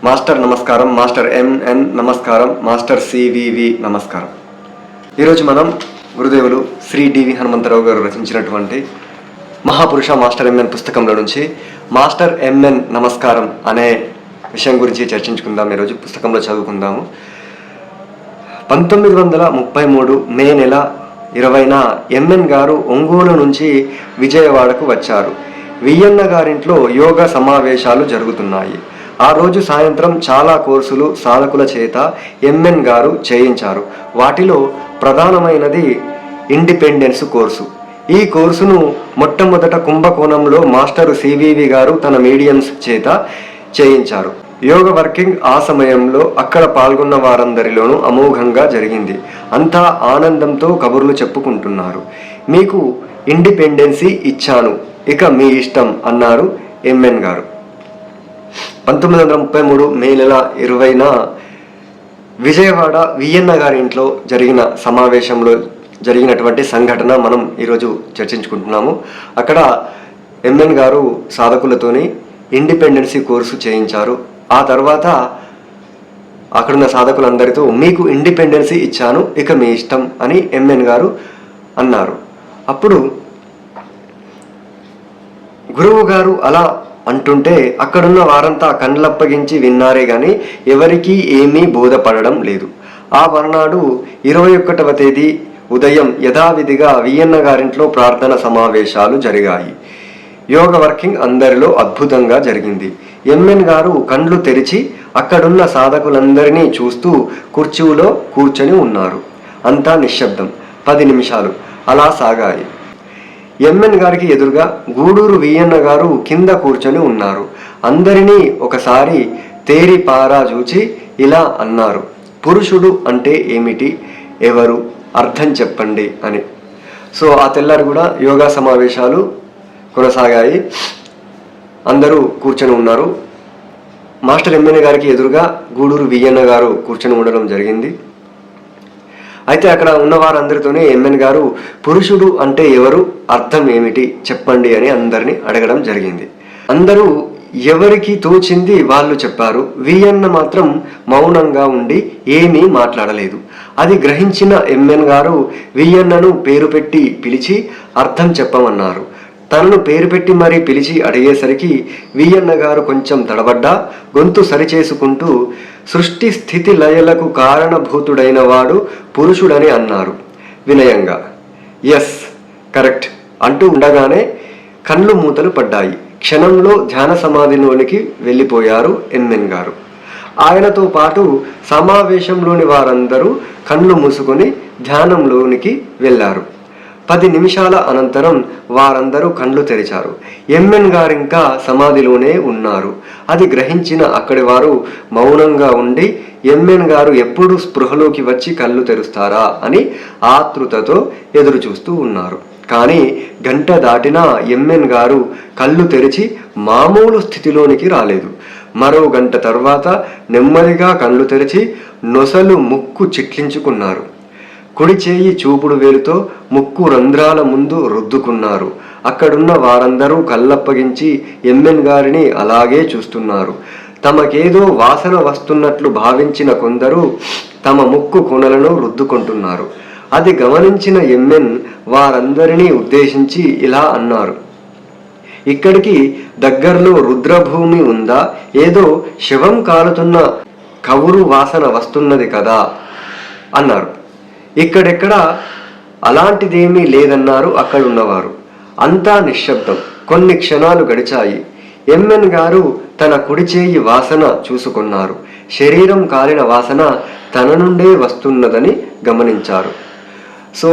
Master నమస్కారం, master MN నమస్కారం, master CVV నమస్కారం. ఈరోజు మనం గురుదేవులు శ్రీ డివి హనుమంతరావు గారు రచించినటువంటి మహాపురుష మాస్టర్ ఎంఎన్ పుస్తకంలో నుంచి మాస్టర్ ఎంఎన్ నమస్కారం అనే విషయం గురించి చర్చించుకుందాం. ఈరోజు పుస్తకంలో చదువుకుందాము. 1933 మే నెల 20న ఎంఎన్ గారు ఒంగోలు నుంచి విజయవాడకు వచ్చారు. వియ్యన్న గారింట్లో యోగా సమావేశాలు జరుగుతున్నాయి. ఆ రోజు సాయంత్రం చాలా కోర్సులు సాధకుల చేత ఎంఎన్ గారు చేయించారు. వాటిలో ప్రధానమైనది ఇండిపెండెన్స్ కోర్సు. ఈ కోర్సును మొట్టమొదట కుంభకోణంలో మాస్టర్ సివివి గారు తన మీడియంస్ చేత చేయించారు. యోగ వర్కింగ్ ఆ సమయంలో అక్కడ పాల్గొన్న వారందరిలోనూ అమోఘంగా జరిగింది. అంతా ఆనందంతో కబుర్లు చెప్పుకుంటున్నారు. మీకు ఇండిపెండెన్సీ ఇచ్చాను, ఇక మీ ఇష్టం అన్నారు ఎంఎన్ గారు. 1933 మే నెల 20న విజయవాడ వియ్యన్న గారి ఇంట్లో జరిగిన సమావేశంలో జరిగినటువంటి సంఘటన మనం ఈరోజు చర్చించుకుంటున్నాము. అక్కడ ఎంఎన్ గారు సాధకులతోని ఇండిపెండెన్సీ కోర్సు చేయించారు. ఆ తర్వాత అక్కడున్న సాధకులందరితో మీకు ఇండిపెండెన్సీ ఇచ్చాను, ఇక మీ ఇష్టం అని ఎంఎన్ గారు అన్నారు. అప్పుడు గురువు గారు అలా అంటుంటే అక్కడున్న వారంతా కళ్ళప్పగించి విన్నారే గాని ఎవరికీ ఏమీ బోధపడడం లేదు. ఆ మర్నాడు 21వ తేదీ ఉదయం యథావిధిగా వియ్యన్న గారింట్లో ప్రార్థన సమావేశాలు జరిగాయి. యోగ వర్కింగ్ అందరిలో అద్భుతంగా జరిగింది. ఎంఎన్ గారు కండ్లు తెరిచి అక్కడున్న సాధకులందరినీ చూస్తూ కుర్చీలో కూర్చొని ఉన్నారు. అంతా నిశ్శబ్దం. 10 నిమిషాలు అలా సాగాయి. ఎంఎన్ గారికి ఎదురుగా గూడూరు వియ్యన్న గారు కింద కూర్చొని ఉన్నారు. అందరినీ ఒకసారి తేరిపారా చూచి ఇలా అన్నారు, పురుషుడు అంటే ఏమిటి, ఎవరు, అర్థం చెప్పండి అని. సో ఆ తెల్లారి కూడా యోగా సమావేశాలు కొనసాగాయి. అందరూ కూర్చొని ఉన్నారు. మాస్టర్ ఎంఎన్ గారికి ఎదురుగా గూడూరు వియ్యన్న గారు కూర్చొని ఉండడం జరిగింది. అయితే అక్కడ ఉన్న వారందరితోనే ఎంఎన్ గారు పురుషుడు అంటే ఎవరు, అర్థం ఏమిటి చెప్పండి అని అందరినీ అడగడం జరిగింది. అందరూ ఎవరికి తోచింది వాళ్ళు చెప్పారు. వియ్యన్న మాత్రం మౌనంగా ఉండి ఏమీ మాట్లాడలేదు. అది గ్రహించిన ఎంఎన్ గారు వియ్యన్నను పేరు పెట్టి పిలిచి అర్థం చెప్పమన్నారు. తనను పేరు పెట్టి మరీ పిలిచి అడిగేసరికి వియ్యన్న గారు కొంచెం తడబడ్డా గొంతు సరిచేసుకుంటూ సృష్టి స్థితి లయలకు కారణభూతుడైన వాడు పురుషుడని అన్నారు వినయంగా. ఎస్, కరెక్ట్ అంటూ ఉండగానే కళ్ళు మూతలు పడ్డాయి. క్షణంలో ధ్యాన సమాధిలోనికి వెళ్ళిపోయారు ఎంఎన్ గారు. ఆయనతో పాటు సమావేశంలోని వారందరూ కళ్ళు మూసుకొని ధ్యానంలోనికి వెళ్ళారు. 10 నిమిషాల అనంతరం వారందరూ కళ్ళు తెరిచారు. ఎంఎన్ గారింకా సమాధిలోనే ఉన్నారు. అది గ్రహించిన అక్కడి వారు మౌనంగా ఉండి ఎంఎన్ గారు ఎప్పుడు స్పృహలోకి వచ్చి కళ్ళు తెరుస్తారా అని ఆతృతతో ఎదురు చూస్తూ ఉన్నారు. కానీ గంట దాటినా ఎంఎన్ గారు కళ్ళు తెరిచి మామూలు స్థితిలోనికి రాలేదు. మరో గంట తర్వాత నెమ్మదిగా కళ్ళు తెరిచి నొసలు ముక్కు చిట్లించుకున్నారు. కుడి చేయి చూపుడు వేలుతో ముక్కు రంధ్రాల ముందు రుద్దుకున్నారు. అక్కడున్న వారందరూ కళ్ళప్పగించి ఎంఎన్ గారిని అలాగే చూస్తున్నారు. తమకేదో వాసన వస్తున్నట్లు భావించిన కొందరు తమ ముక్కు కొనలను రుద్దుకుంటున్నారు. అది గమనించిన ఎంఎన్ వారందరినీ ఉద్దేశించి ఇలా అన్నారు, ఇక్కడికి దగ్గరలో రుద్రభూమి ఉందా, ఏదో శవం కాలుతున్న కవురు వాసన వస్తున్నది కదా అన్నారు. ఇక్కడెక్కడ అలాంటిదేమీ లేదన్నారు అక్కడున్నవారు. అంతా నిశ్శబ్దం. కొన్ని క్షణాలు గడిచాయి. ఎంఎన్ గారు తన కుడి చేయి వాసన చూసుకున్నారు. శరీరం కాలిన వాసన తన నుండే వస్తున్నదని గమనించారు. సో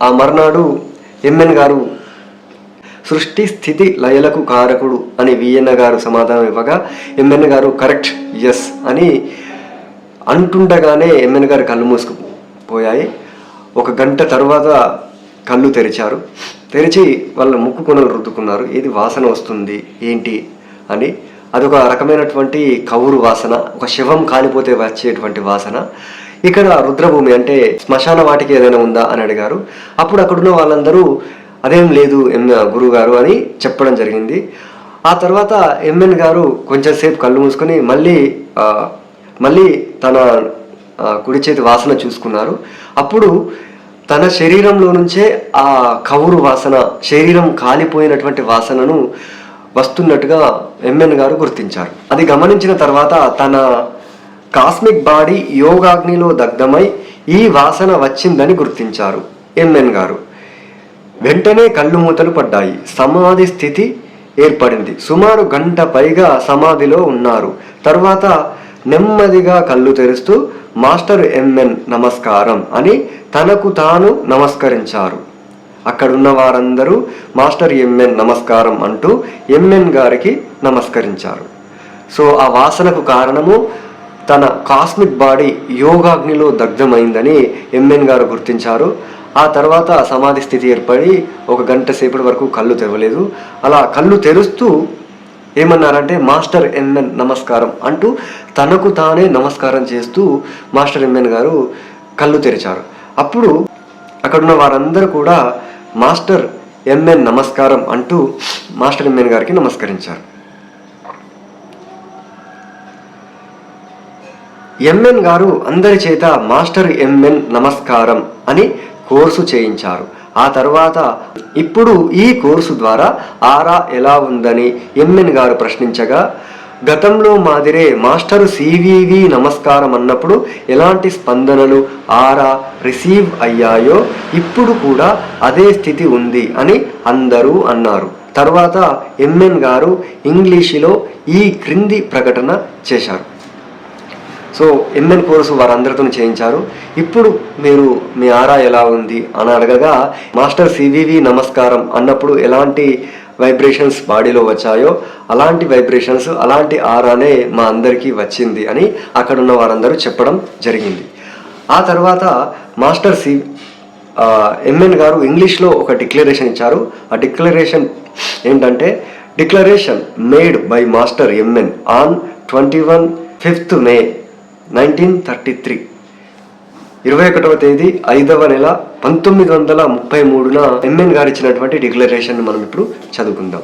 ఆ మర్నాడు ఎంఎన్ గారు సృష్టి స్థితి లయలకు కారకుడు అని వియ్యన్న గారు సమాధానం ఇవ్వగా ఎంఎన్ గారు కరెక్ట్, ఎస్ అని అంటుండగానే ఎంఎన్ గారు కళ్ళు మూసుకుపోయాయి. 1 గంట తర్వాత కళ్ళు తెరిచారు. తెరిచి వాళ్ళ ముక్కు కొనలు రుద్దుకున్నారు. ఏది వాసన వస్తుంది ఏంటి అని. అదొక రకమైనటువంటి కౌరు వాసన, ఒక శవం కాలిపోతే వచ్చేటువంటి వాసన. ఇక్కడ రుద్రభూమి అంటే శ్మశాన వాటికి ఏదైనా ఉందా అని అడిగారు. అప్పుడు అక్కడున్న వాళ్ళందరూ అదేం లేదు గురువు గారు అని చెప్పడం జరిగింది. ఆ తర్వాత ఎంఎన్ గారు కొంచెం సేపు కళ్ళు మూసుకొని మళ్ళీ తన కుడి చేతి వాసన చూసుకున్నారు. అప్పుడు తన శరీరంలో నుంచే ఆ కవురు వాసన, శరీరం కాలిపోయినటువంటి వాసనను వస్తున్నట్టుగా ఎంఎన్ గారు గుర్తించారు. అది గమనించిన తర్వాత తన కాస్మిక్ బాడీ యోగాగ్నిలో దగ్ధమై ఈ వాసన వచ్చిందని గుర్తించారు ఎంఎన్ గారు. వెంటనే కళ్ళు మూతలు పడ్డాయి. సమాధి స్థితి ఏర్పడింది. సుమారు గంట పైగా సమాధిలో ఉన్నారు. తర్వాత నెమ్మదిగా కళ్ళు తెరుస్తూ మాస్టర్ ఎంఎన్ నమస్కారం అని తనకు తాను నమస్కరించారు. అక్కడున్న వారందరూ మాస్టర్ ఎంఎన్ నమస్కారం అంటూ ఎంఎన్ గారికి నమస్కరించారు. సో ఆ వాసనకు కారణము తన కాస్మిక్ బాడీ యోగాగ్నిలో దగ్ధమైందని ఎంఎన్ గారు గుర్తించారు. ఆ తర్వాత సమాధి స్థితి ఏర్పడి ఒక గంట సేపటి వరకు కళ్ళు తెరవలేదు. అలా కళ్ళు తెరుస్తూ ఏమన్నారంటే మాస్టర్ ఎంఎన్ నమస్కారం అంటూ తనకు తానే నమస్కారం చేస్తూ మాస్టర్ ఎంఎన్ గారు కళ్ళు తెరిచారు. అప్పుడు అక్కడున్న వారందరూ కూడా మాస్టర్ ఎంఎన్ నమస్కారం అంటూ మాస్టర్ ఎంఎన్ గారికి నమస్కరించారు. ఎంఎన్ గారు అందరి చేత మాస్టర్ ఎంఎన్ నమస్కారం అని కోర్సు చేయించారు. ఆ తర్వాత ఇప్పుడు ఈ కోర్సు ద్వారా ఆరా ఎలా ఉందని ఎంఎన్ గారు ప్రశ్నించగా, గతంలో మాదిరే మాస్టరు సివివి నమస్కారం అన్నప్పుడు ఎలాంటి స్పందనలు ఆరా రిసీవ్ అయ్యాయో ఇప్పుడు కూడా అదే స్థితి ఉంది అని అందరూ అన్నారు. తర్వాత ఎంఎన్ గారు ఇంగ్లీషులో ఈ క్రింది ప్రకటన చేశారు. సో ఎంఎన్ కోర్సు వారందరితో చేయించారు. ఇప్పుడు మీరు మీ ఆరా ఎలా ఉంది అని అడగగా, మాస్టర్ సివివి నమస్కారం అన్నప్పుడు ఎలాంటి వైబ్రేషన్స్ బాడీలో వచ్చాయో అలాంటి వైబ్రేషన్స్, అలాంటి ఆరానే మా అందరికీ వచ్చింది అని అక్కడున్న వారందరూ చెప్పడం జరిగింది. ఆ తర్వాత మాస్టర్ ఎంఎన్ గారు ఇంగ్లీష్లో ఒక డిక్లరేషన్ ఇచ్చారు. ఆ డిక్లరేషన్ ఏంటంటే, declaration made by master MN on 21 May 1933, 21వ తేదీ 5వ నెల 1933న ఎంఎన్ గారు ఇచ్చినటువంటి డిక్లరేషన్ మనం ఇప్పుడు చదువుకుందాం.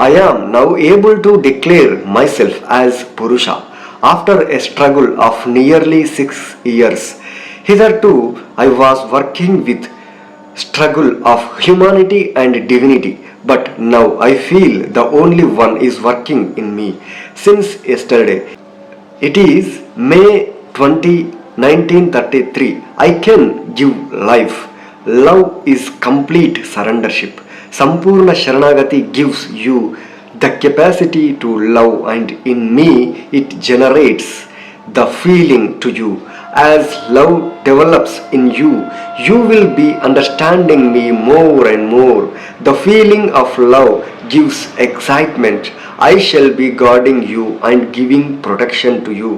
I am now able to declare myself as Purusha after a struggle of nearly 6 years. Hitherto I was working with struggle of humanity and divinity, but now I feel the only one is working in me since yesterday. It is May 20, 1933. I can give life. Love is complete surrendership. Sampurna Sharanagati gives you the capacity to love, and in me it generates the feeling to you. As love develops in you, you will be understanding me more and more. The feeling of love gives excitement. I shall be guarding you and giving protection to you.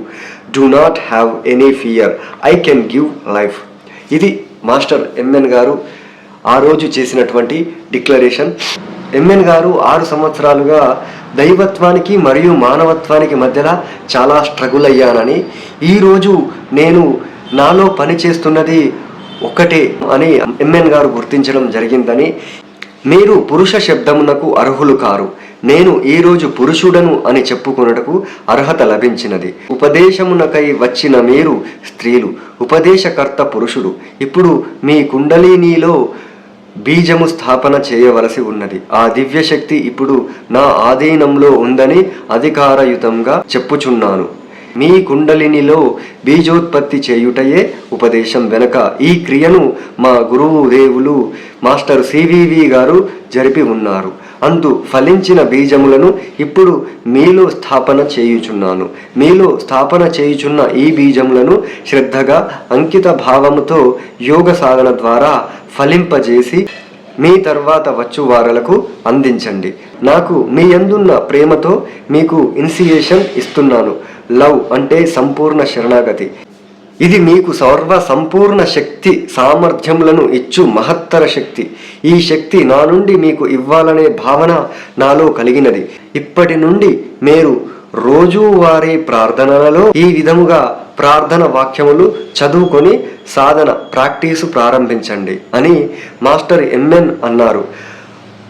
Do not have any fear. I can give life. ఇది master MN గారు ఆ రోజు చేసినటువంటి declaration. MN గారు 6 సంవత్సరాలుగా దైవత్వానికి మరియు మానవత్వానికి మధ్యలో చాలా స్ట్రగుల్ అయ్యానని, ఈరోజు నేను నాలో పని చేస్తున్నది ఒకటే అని ఎంఎన్ గారు గుర్తించడం జరిగిందని, మీరు పురుష శబ్దమునకు అర్హులు కారు, నేను ఈరోజు పురుషుడను అని చెప్పుకొనుటకు అర్హత లభించినది. ఉపదేశమునకై వచ్చిన మీరు స్త్రీలు, ఉపదేశకర్త పురుషుడు. ఇప్పుడు మీ కుండలినీలో బీజము స్థాపన చేయవలసి ఉన్నది. ఆ దివ్యశక్తి ఇప్పుడు నా ఆధీనంలో ఉందని అధికారయుతంగా చెప్పుచున్నాను. మీ కుండలినిలో బీజోత్పత్తి చేయుటయే ఉపదేశం వెనక ఈ క్రియను మా గురువు దేవులు మాస్టర్ సివివి గారు జరిపి ఉన్నారు. అందు ఫలించిన బీజములను ఇప్పుడు మీలో స్థాపన చేయుచున్నాను. మీలో స్థాపన చేయుచున్న ఈ బీజములను శ్రద్ధగా అంకిత భావముతో యోగ సాధన ద్వారా ఫలింపజేసి మీ తర్వాత వచ్చు వారలకు అందించండి. నాకు మీ యందున్న ప్రేమతో మీకు ఇనిషియేషన్ ఇస్తున్నాను. లవ్ అంటే సంపూర్ణ శరణాగతి. ఇది మీకు సర్వ సంపూర్ణ శక్తి సామర్థ్యములను ఇచ్చు మహత్తర శక్తి. ఈ శక్తి నా నుండి మీకు ఇవ్వాలనే భావన నాలో కలిగినది. ఇప్పటి నుండి మీరు రోజువారీ ప్రార్థనలలో ఈ విధముగా ప్రార్థన వాక్యములు చదువుకొని సాధన ప్రాక్టీసు ప్రారంభించండి అని మాస్టర్ ఎంఎన్ అన్నారు.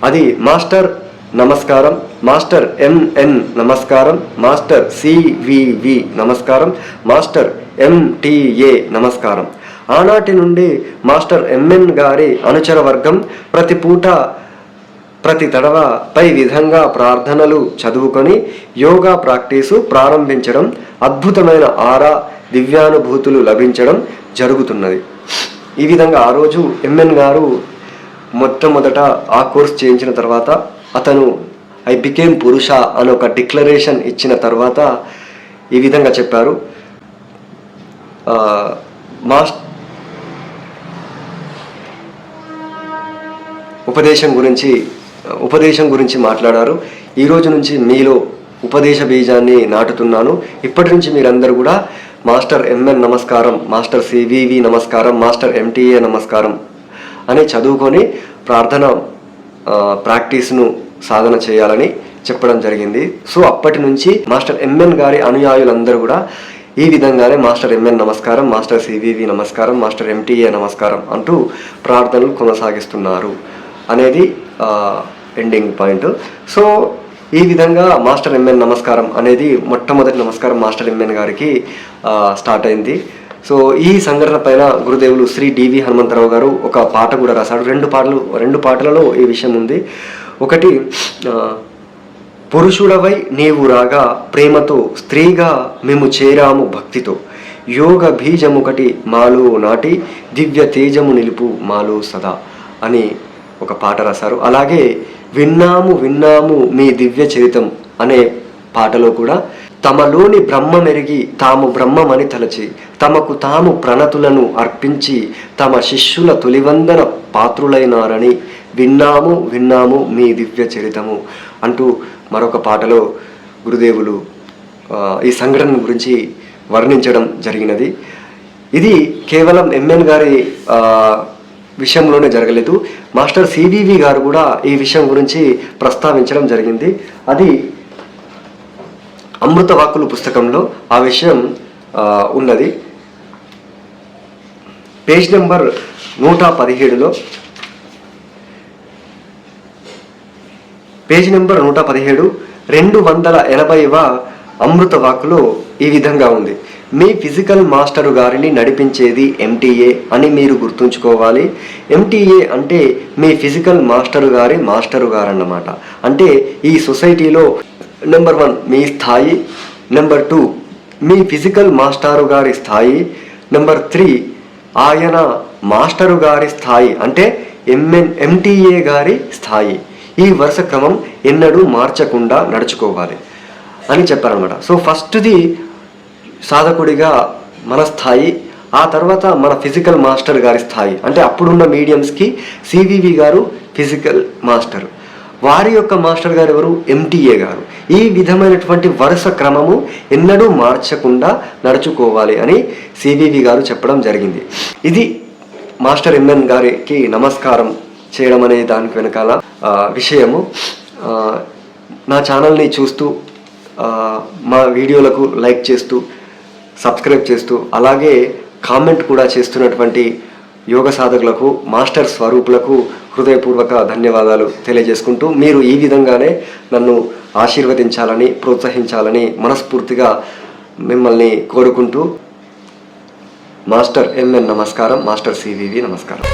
అది మాస్టర్ నమస్కారం, మాస్టర్ ఎంఎన్ నమస్కారం, మాస్టర్ సివివి నమస్కారం, మాస్టర్ ఎంటిఏ నమస్కారం. ఆనాటి నుండి మాస్టర్ ఎంఎన్ గారి అనుచర వర్గం ప్రతి పూట ప్రతి తడవ పై విధంగా ప్రార్థనలు చదువుకొని యోగా ప్రాక్టీసు ప్రారంభించడం, అద్భుతమైన ఆరా దివ్యానుభూతులు లభించడం జరుగుతున్నది. ఈ విధంగా ఆ రోజు ఎంఎన్ గారు మొట్టమొదట ఆ కోర్స్ చేయించిన తర్వాత అతను ఐ బికేమ్ పురుష అని ఒక డిక్లరేషన్ ఇచ్చిన తర్వాత ఈ విధంగా చెప్పారు. ఉపదేశం గురించి మాట్లాడారు. ఈ రోజు నుంచి మీలో ఉపదేశ బీజాన్ని నాటుతున్నాను. ఇప్పటి నుంచి మీరందరూ కూడా మాస్టర్ ఎంఎన్ నమస్కారం, మాస్టర్ సివివి నమస్కారం, మాస్టర్ ఎంటిఏ నమస్కారం అని చదువుకొని ప్రార్థన ప్రాక్టీస్ను సాధన చేయాలని చెప్పడం జరిగింది. సో అప్పటి నుంచి మాస్టర్ ఎంఎన్ గారి అనుయాయులందరూ కూడా ఈ విధంగానే మాస్టర్ ఎంఎన్ నమస్కారం, మాస్టర్ సివివి నమస్కారం, మాస్టర్ ఎంటిఏ నమస్కారం అంటూ ప్రార్థనలు కొనసాగిస్తున్నారు అనేది ఎండింగ్ పాయింట్. సో ఈ విధంగా మాస్టర్ ఎంఎన్ నమస్కారం అనేది మొట్టమొదటి నమస్కారం మాస్టర్ ఎంఎన్ గారికి స్టార్ట్ అయింది. సో ఈ సంఘటన పైన గురుదేవులు శ్రీ డివి హనుమంతరావు గారు ఒక పాట కూడా రాశాడు. రెండు పాటలలో ఈ విషయం ఉంది. ఒకటి, పురుషుడవై నీవు రాగా ప్రేమతో స్త్రీగా మేము చేరాము భక్తితో, యోగ బీజముకటి మాలో నాటి దివ్య తేజము నిలుపు మాలో సదా అని ఒక పాట రాశారు. అలాగే విన్నాము మీ దివ్య చరితం అనే పాటలో కూడా తమలోని బ్రహ్మ మెరిగి తాము బ్రహ్మమని తలచి తమకు తాము ప్రణతులను అర్పించి తమ శిష్యుల తొలివందన పాత్రులైనారని విన్నాము మీ దివ్య చరితము అంటూ మరొక పాటలో గురుదేవులు ఈ సంఘటన గురించి వర్ణించడం జరిగినది. ఇది కేవలం ఎంఎన్ గారి విషయంలోనే జరగలేదు. మాస్టర్ సివివి గారు కూడా ఈ విషయం గురించి ప్రస్తావించడం జరిగింది. అది అమృత వాక్కులు పుస్తకంలో ఆ విషయం ఉన్నది. పేజ్ నెంబర్ 117లో 280వ అమృత వాక్కులో ఈ విధంగా ఉంది. మీ ఫిజికల్ మాస్టరు గారిని నడిపించేది ఎంటీఏ అని మీరు గుర్తుంచుకోవాలి. ఎంటీఏ అంటే మీ ఫిజికల్ మాస్టరు గారు అన్నమాట. అంటే ఈ సొసైటీలో నెంబర్ 1 మీ స్థాయి, నెంబర్ 2 మీ ఫిజికల్ మాస్టరు గారి స్థాయి, నెంబర్ 3 ఆయన మాస్టరు గారి స్థాయి అంటే ఎంటీఏ గారి స్థాయి. ఈ వరుస క్రమం ఎన్నడూ మార్చకుండా నడుచుకోవాలి అని చెప్పారనమాట. సో ఫస్ట్ది సాధకుడిగా మన స్థాయి, ఆ తర్వాత మన ఫిజికల్ మాస్టర్ గారి స్థాయి. అంటే అప్పుడున్న మీడియంస్కి సివివి గారు ఫిజికల్ మాస్టర్, వారి యొక్క మాస్టర్ గారు ఎవరు? ఎంటీఏ గారు. ఈ విధమైనటువంటి వరుస క్రమము ఎన్నడూ మార్చకుండా నడుచుకోవాలి అని సివివి గారు చెప్పడం జరిగింది. ఇది మాస్టర్ ఎంఎన్ గారికి నమస్కారం చేయడం అనే దానికి వెనకాల విషయము. నా ఛానల్ని చూస్తూ మా వీడియోలకు లైక్ చేస్తూ సబ్స్క్రైబ్ చేస్తూ అలాగే కామెంట్ కూడా చేస్తున్నటువంటి యోగ సాధకులకు, మాస్టర్ స్వరూపులకు హృదయపూర్వక ధన్యవాదాలు తెలియజేసుకుంటూ మీరు ఈ విధంగానే నన్ను ఆశీర్వదించాలని, ప్రోత్సహించాలని మనస్ఫూర్తిగా మిమ్మల్ని కోరుకుంటూ మాస్టర్ ఎంఎన్ నమస్కారం, మాస్టర్ సివివి నమస్కారం.